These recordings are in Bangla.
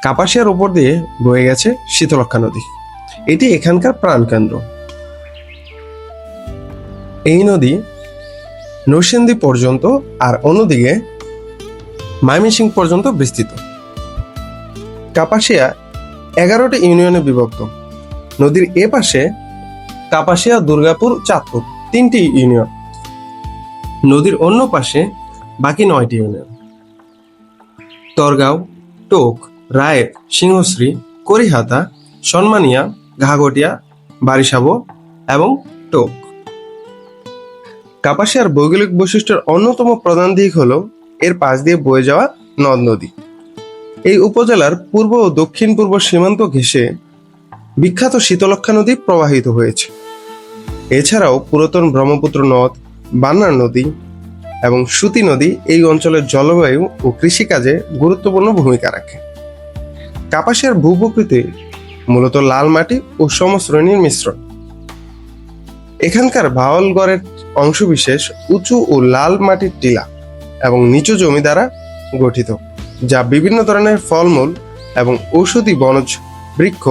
কাপাসিয়ার উপর দিয়ে বয়ে গেছে শীতলক্ষ্যা নদী। এটি এখানকার প্রাণকেন্দ্র। এই নদী নরসিংদী পর্যন্ত আর অন্যদিকে ময়মনসিংহ পর্যন্ত বিস্তৃত। কাপাসিয়া 11টি ইউনিয়নে বিভক্ত। নদীর এ পাশে কাপাসিয়া, দুর্গাপুর, চাঁদপুর 3টি ইউনিয়ন। নদীর অন্য পাশে বাকি 9টি ইউনিয়ন: তরগাঁও, টোক, রায়ের, সিংহশ্রী, করিহাতা, সন্মানিয়া, ঘাঘটিয়া, বারিসাবো এবং টোক। কাপাসিয়ার ভৌগোলিক বৈশিষ্ট্যের অন্যতম প্রধান দিক হল এর পাশ দিয়ে বয়ে যাওয়া নদ নদী। এই উপজেলার পূর্ব ও দক্ষিণ পূর্ব সীমান্ত ঘেঁষে বিখ্যাত শীতলক্ষ্যা নদী প্রবাহিত হয়েছে। এছাড়াও পুরাতন ব্রহ্মপুত্র নদ, বান্নার নদী এবং সুতি নদী এই অঞ্চলের জলবায়ু ও কৃষিকাজে গুরুত্বপূর্ণ ভূমিকা রাখে। কাপাসিয়ার ভূপ্রকৃতি মূলত লাল মাটি ও সমশ্রেণীর মিশ্রণ। এখানকার ভাওয়ালগড়ের অংশবিশেষ উঁচু ও লাল মাটির টিলা এবং নিচু জমি দ্বারা গঠিত, যা বিভিন্ন ধরনের ফলমূল এবং ঔষধি বনজ বৃক্ষ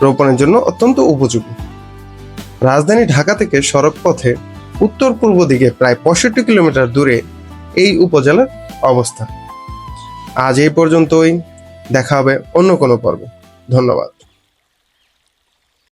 রোপণের জন্য অত্যন্ত উপযোগী। রাজধানী ঢাকা থেকে সড়ক পথে উত্তর পূর্ব দিকে প্রায় 65 কিলোমিটার দূরে এই উপজেলার অবস্থান। আজ এই পর্যন্তই, দেখা হবে অন্য কোনো পর্বে। ধন্যবাদ।